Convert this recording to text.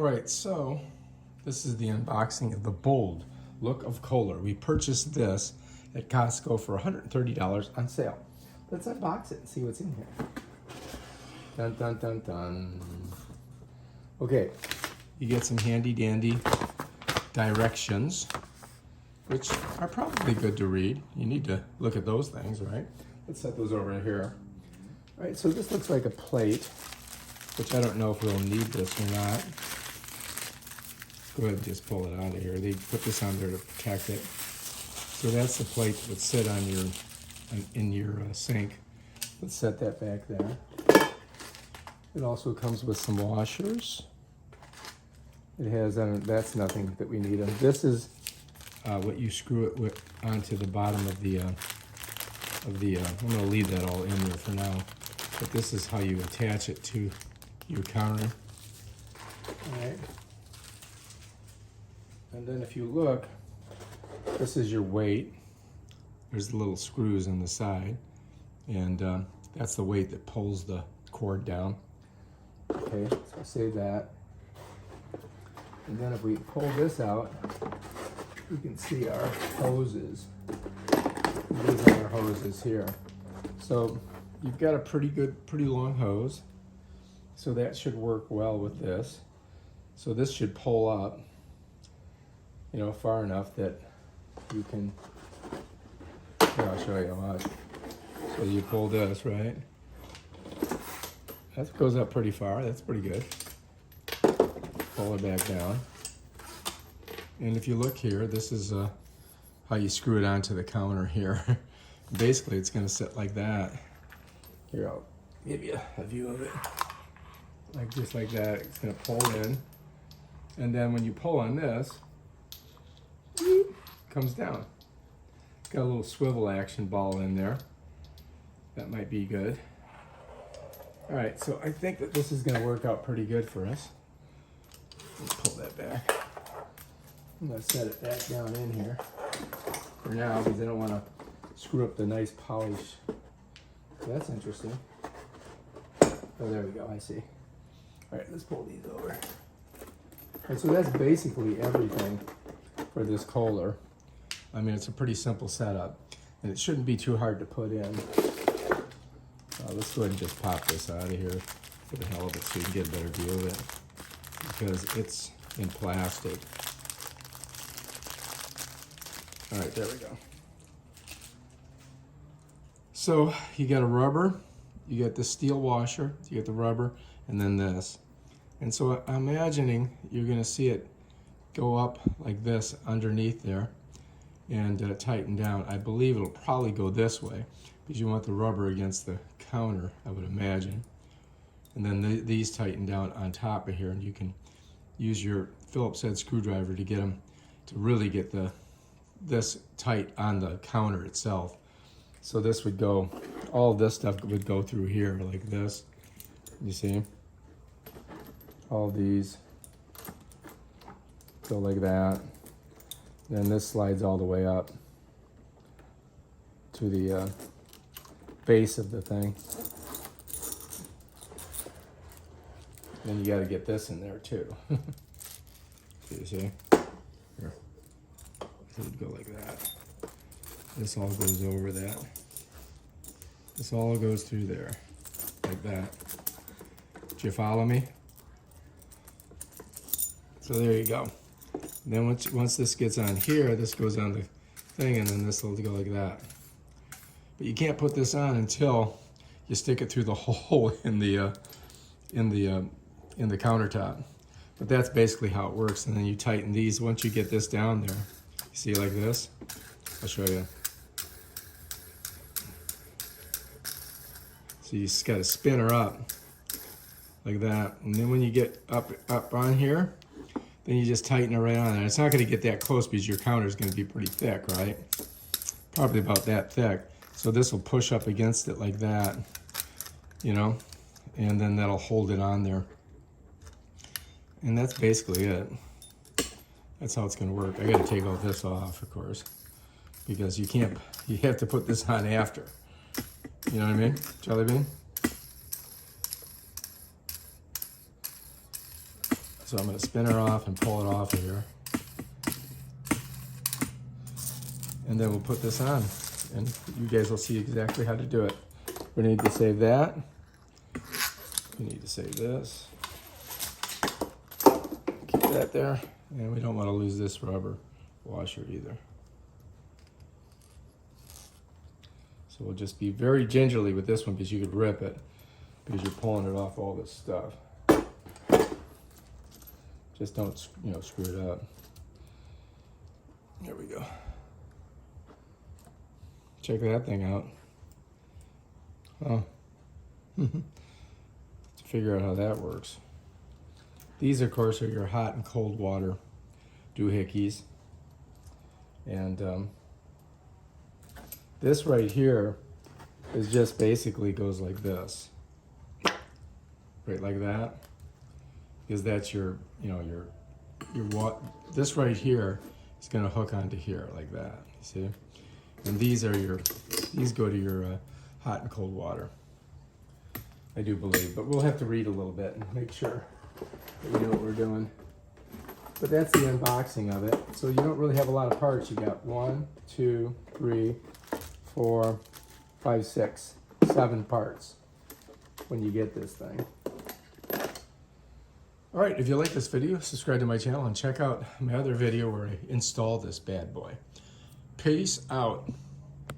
All right, so this is the unboxing of the Bold Look of Kohler. We purchased this at Costco for $130 on sale. Let's unbox it and see what's in here. Dun, dun, dun, dun. Okay, you get some handy dandy directions, which are probably good to read. You need to look at those things, right? Let's set those over here. All right, so this looks like a plate, which I don't know if we'll need this or not. Go ahead and just pull it out of here. They put this on there to protect it. So that's the plate that would sit on your in your sink. Let's set that back there. It also comes with some washers. It has, that's nothing that we need. This is what you screw it with onto the bottom of the, I'm gonna leave that all in there for now. But this is how you attach it to your counter. All right. And then if you look, this is your weight. There's the little screws on the side. And that's the weight that pulls the cord down. Okay, so save that. And then if we pull this out, you can see our hoses. These are our hoses here. So you've got a pretty long hose. So that should work well with this. So this should pull up, you know, far enough that you can, here, I'll show you watch. So you pull this, right? That goes up pretty far, that's pretty good. Pull it back down. And if you look here, this is how you screw it onto the counter here. Basically, it's gonna sit like that. Here, I'll give you a view of it. Like just like that, it's gonna pull in. And then when you pull on this, it comes down. Got a little swivel action ball in there. That might be good. All right, so I think that this is gonna work out pretty good for us. Let's pull that back. I'm gonna set it back down in here for now because I don't wanna screw up the nice polish. So that's interesting. Oh, there we go, I see. All right, let's pull these over. All right, so that's basically everything for this Kohler. I mean, it's a pretty simple setup, and it shouldn't be too hard to put in. Let's go ahead and just pop this out of here for the hell of it so you can get a better view of it, because it's in plastic. All right, there we go. So you got a rubber, you got the steel washer, you got the rubber, and then this. And so I'm imagining you're gonna see it go up like this underneath there and tighten down. I believe it'll probably go this way because you want the rubber against the counter, I would imagine. And then these tighten down on top of here, and you can use your Phillips head screwdriver to get them to really get this tight on the counter itself. So this would go, all this stuff would go through here like this. You see? All these go like that. Then this slides all the way up to the base of the thing. Then you got to get this in there too. You see? Here. So it'd go like that. This all goes over that. This all goes through there, like that. Do you follow me? So there you go. And then once this gets on here, this goes on the thing, and then this will go like that. But you can't put this on until you stick it through the hole in the countertop. But that's basically how it works. And then you tighten these. Once you get this down there, you see like this? I'll show you. So you just got to spin her up like that. And then when you get up on here, then you just tighten it right on there. It's not going to get that close because your counter is going to be pretty thick, right? Probably about that thick. So this will push up against it like that, you know, and then that'll hold it on there. And that's basically it. That's how it's going to work. I got to take all this off, of course, because you have to put this on after. You know what I mean? Jelly bean? So I'm going to spin her off and pull it off of here. And then we'll put this on. And you guys will see exactly how to do it. We need to save that. We need to save this. Keep that there. And we don't want to lose this rubber washer either. So we'll just be very gingerly with this one because you could rip it because you're pulling it off all this stuff. Just don't, you know, screw it up. There we go. Check that thing out. Oh. To figure out how that works. These, of course, are your hot and cold water doohickeys. And this right here is just basically goes like this. Right like that. Because that's your, you know, your what this right here is going to hook onto here like that. You see? And these are your, these go to your hot and cold water. I do believe, but we'll have to read a little bit and make sure that we know what we're doing. But that's the unboxing of it. So you don't really have a lot of parts. You got 1, 2, 3, 4, 5, 6, 7 parts when you get this thing. All right, if you like this video, subscribe to my channel and check out my other video where I install this bad boy. Peace out.